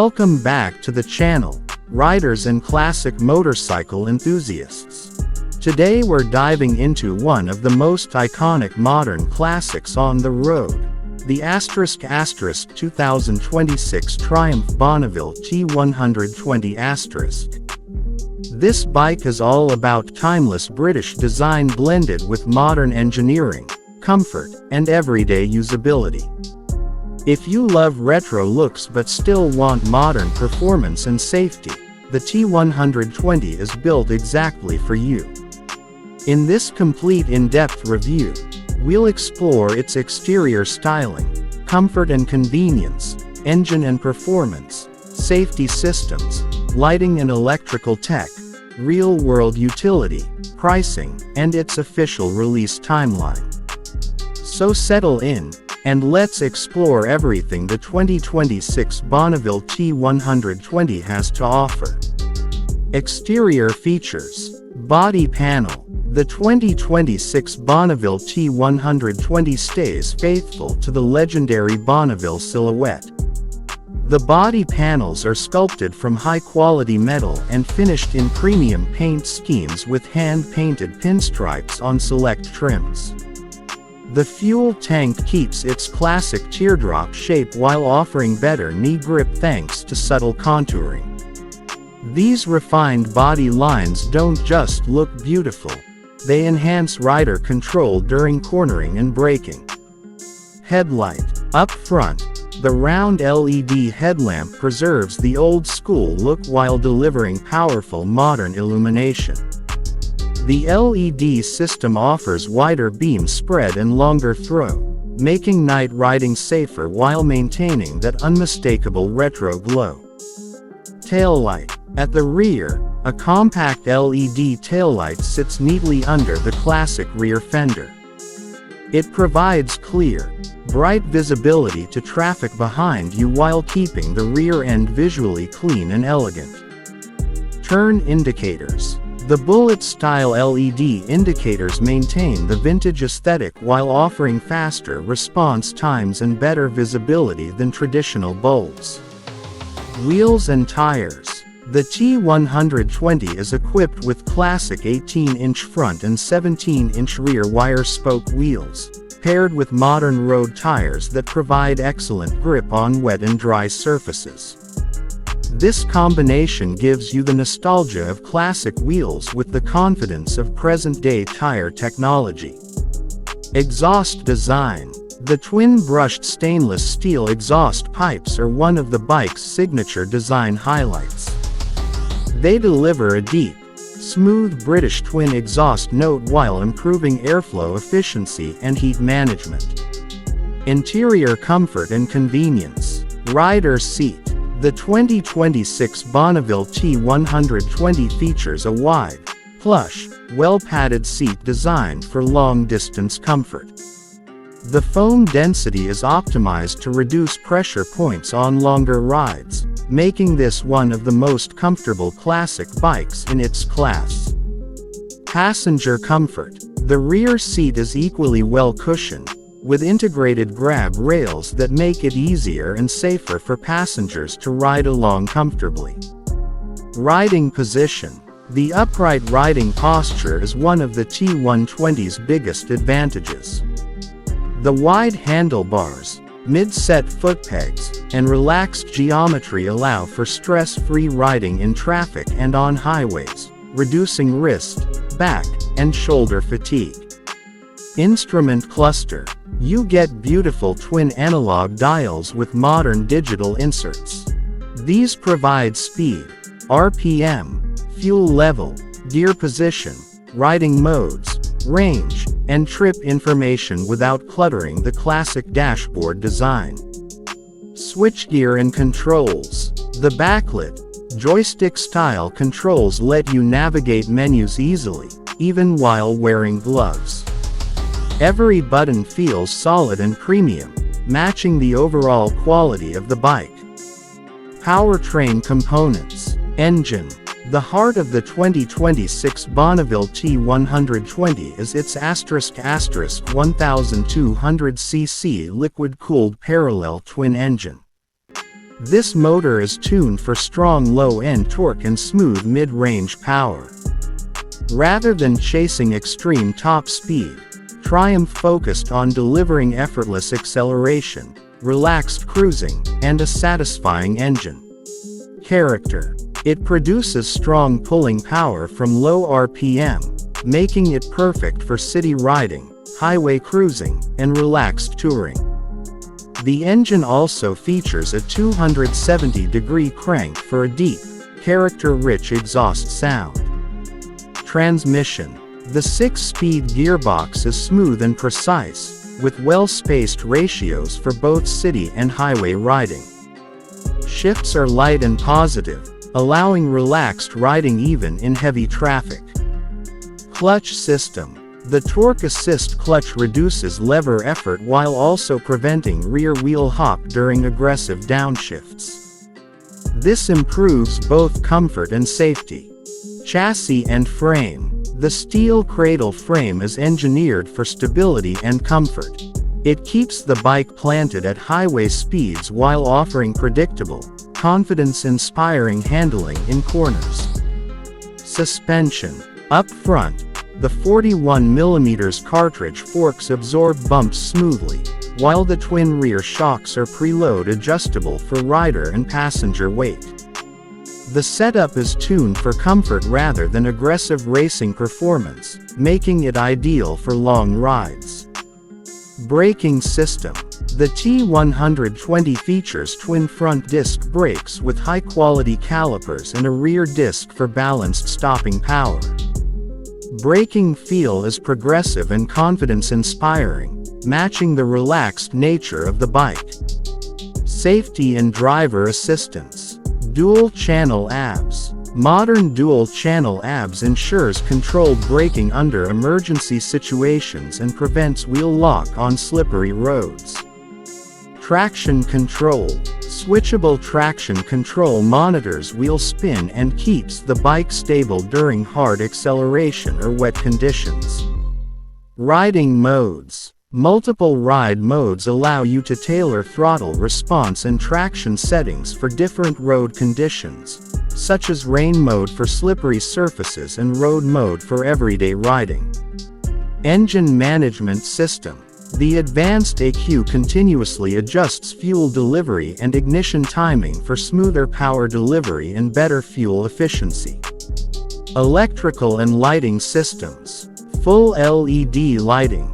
Welcome back to the channel, riders and classic motorcycle enthusiasts. Today we're diving into one of the most iconic modern classics on the road, the *** 2026 Triumph Bonneville T120**. This bike is all about timeless British design blended with modern engineering, comfort, and everyday usability. If you love retro looks but still want modern performance and safety, the T120 is built exactly for you. In this complete in-depth review, we'll explore its exterior styling, comfort and convenience, engine and performance, safety systems, lighting and electrical tech, real-world utility, pricing, and its official release timeline. So settle in, and let's explore everything the 2026 Bonneville T120 has to offer. Exterior features. Body panel. The 2026 Bonneville T120 stays faithful to the legendary Bonneville silhouette. The body panels are sculpted from high-quality metal and finished in premium paint schemes with hand-painted pinstripes on select trims. The fuel tank keeps its classic teardrop shape while offering better knee grip thanks to subtle contouring. These refined body lines don't just look beautiful, they enhance rider control during cornering and braking. Headlight. Up front, the round LED headlamp preserves the old-school look while delivering powerful modern illumination. The LED system offers wider beam spread and longer throw, making night riding safer while maintaining that unmistakable retro glow. Taillight. At the rear, a compact LED taillight sits neatly under the classic rear fender. It provides clear, bright visibility to traffic behind you while keeping the rear end visually clean and elegant. Turn indicators. The bullet-style LED indicators maintain the vintage aesthetic while offering faster response times and better visibility than traditional bulbs. Wheels and tires. The T120 is equipped with classic 18-inch front and 17-inch rear wire-spoke wheels, paired with modern road tires that provide excellent grip on wet and dry surfaces. This combination gives you the nostalgia of classic wheels with the confidence of present-day tire technology. Exhaust design. The twin-brushed stainless steel exhaust pipes are one of the bike's signature design highlights. They deliver a deep, smooth British twin exhaust note while improving airflow efficiency and heat management. Interior comfort and convenience. Rider seat. The 2026 Bonneville T120 features a wide, plush, well-padded seat designed for long-distance comfort. The foam density is optimized to reduce pressure points on longer rides, making this one of the most comfortable classic bikes in its class. Passenger comfort. The rear seat is equally well cushioned, with integrated grab rails that make it easier and safer for passengers to ride along comfortably. Riding position. The upright riding posture is one of the T120's biggest advantages. The wide handlebars, mid-set foot pegs, and relaxed geometry allow for stress-free riding in traffic and on highways, reducing wrist, back, and shoulder fatigue. Instrument cluster. You get beautiful twin analog dials with modern digital inserts. These provide speed, RPM, fuel level, gear position, riding modes, range, and trip information without cluttering the classic dashboard design. Switchgear and controls. The backlit, joystick-style controls let you navigate menus easily, even while wearing gloves. Every button feels solid and premium, matching the overall quality of the bike. Powertrain components. Engine. The heart of the 2026 Bonneville T120 is its *1200cc liquid-cooled parallel twin engine. This motor is tuned for strong low-end torque and smooth mid-range power. Rather than chasing extreme top speed, Triumph focused on delivering effortless acceleration, relaxed cruising, and a satisfying engine. Character. It produces strong pulling power from low RPM, making it perfect for city riding, highway cruising, and relaxed touring. The engine also features a 270-degree crank for a deep, character-rich exhaust sound. Transmission. The 6-speed gearbox is smooth and precise, with well-spaced ratios for both city and highway riding. Shifts are light and positive, allowing relaxed riding even in heavy traffic. Clutch system. The torque assist clutch reduces lever effort while also preventing rear wheel hop during aggressive downshifts. This improves both comfort and safety. Chassis and frame. The steel cradle frame is engineered for stability and comfort. It keeps the bike planted at highway speeds while offering predictable, confidence-inspiring handling in corners. Suspension. Up front, the 41mm cartridge forks absorb bumps smoothly, while the twin rear shocks are preload adjustable for rider and passenger weight. The setup is tuned for comfort rather than aggressive racing performance, making it ideal for long rides. Braking system. The T120 features twin front disc brakes with high-quality calipers and a rear disc for balanced stopping power. Braking feel is progressive and confidence-inspiring, matching the relaxed nature of the bike. Safety and driver assistance. Dual-channel ABS. Modern dual-channel ABS ensures controlled braking under emergency situations and prevents wheel lock on slippery roads. Traction control. Switchable traction control monitors wheel spin and keeps the bike stable during hard acceleration or wet conditions. Riding modes. Multiple ride modes allow you to tailor throttle response and traction settings for different road conditions, such as rain mode for slippery surfaces and road mode for everyday riding. Engine management system. The advanced ECU continuously adjusts fuel delivery and ignition timing for smoother power delivery and better fuel efficiency. Electrical and lighting systems. Full LED lighting.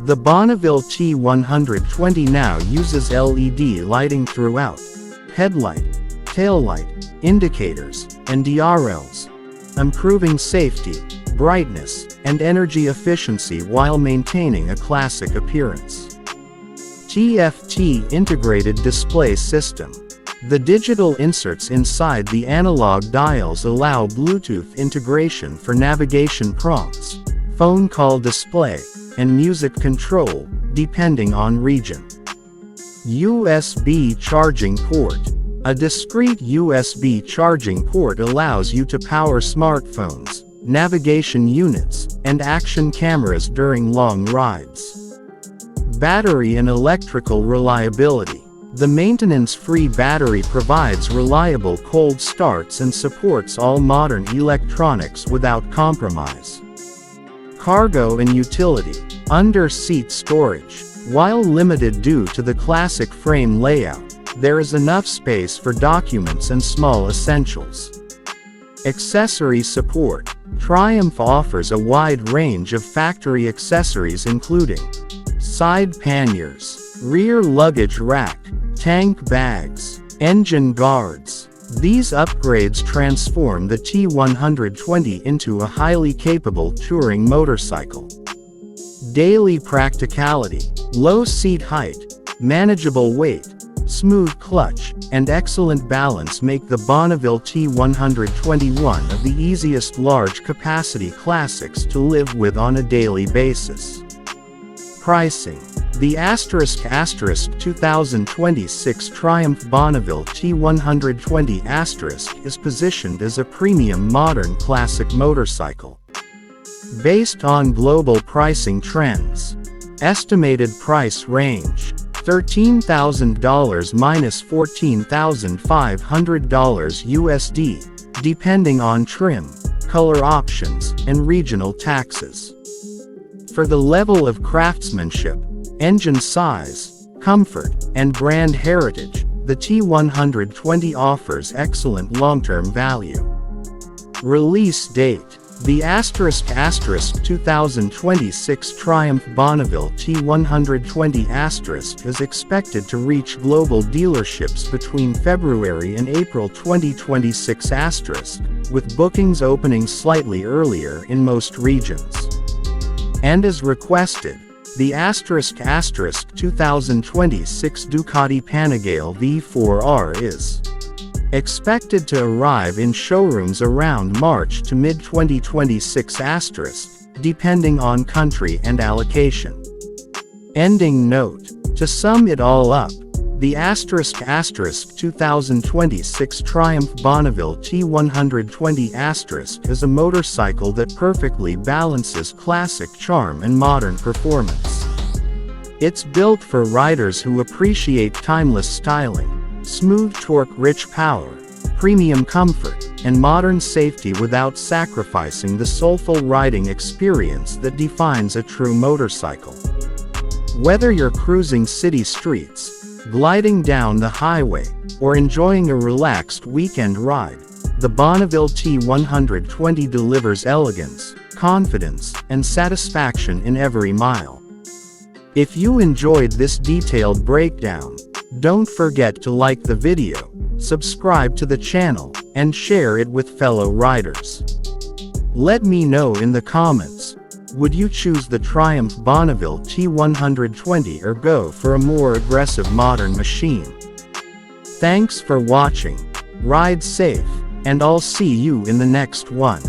The Bonneville T120 now uses LED lighting throughout: headlight, taillight, indicators, and DRLs, improving safety, brightness, and energy efficiency while maintaining a classic appearance. TFT Integrated Display System. The digital inserts inside the analog dials allow Bluetooth integration for navigation prompts, phone call display, and music control, depending on region. USB charging port. A discrete USB charging port allows you to power smartphones, navigation units, and action cameras during long rides. Battery and electrical reliability. The maintenance-free battery provides reliable cold starts and supports all modern electronics without compromise. Cargo and utility. Under-seat storage. While limited due to the classic frame layout, there is enough space for documents and small essentials. Accessory support. Triumph offers a wide range of factory accessories including side panniers, rear luggage rack, tank bags, engine guards. These upgrades transform the T120 into a highly capable touring motorcycle. Daily practicality. Low seat height, manageable weight, smooth clutch, and excellent balance make the Bonneville T120 one of the easiest large-capacity classics to live with on a daily basis. Pricing. The *** 2026 Triumph Bonneville T120 * is positioned as a premium modern classic motorcycle. Based on global pricing trends. Estimated price range. $13,000 minus $14,500 USD, depending on trim, color options, and regional taxes. For the level of craftsmanship, engine size, comfort, and brand heritage, the T120 offers excellent long-term value. Release date: the **** 2026 Triumph Bonneville T120 * is expected to reach global dealerships between February and April 2026 ***, with bookings opening slightly earlier in most regions. And as requested, the **** 2026 Ducati Panigale V4R is expected to arrive in showrooms around March to mid-2026 ***, depending on country and allocation. Ending note: to sum it all up, the *** 2026 Triumph Bonneville T120 is a motorcycle that perfectly balances classic charm and modern performance. It's built for riders who appreciate timeless styling, smooth torque-rich power, premium comfort, and modern safety without sacrificing the soulful riding experience that defines a true motorcycle. Whether you're cruising city streets, gliding down the highway, or enjoying a relaxed weekend ride, the Bonneville T120 delivers elegance, confidence, and satisfaction in every mile. If you enjoyed this detailed breakdown, don't forget to like the video, subscribe to the channel, and share it with fellow riders. Let me know in the comments, would you choose the Triumph Bonneville T120 or go for a more aggressive modern machine? Thanks for watching, ride safe, and I'll see you in the next one.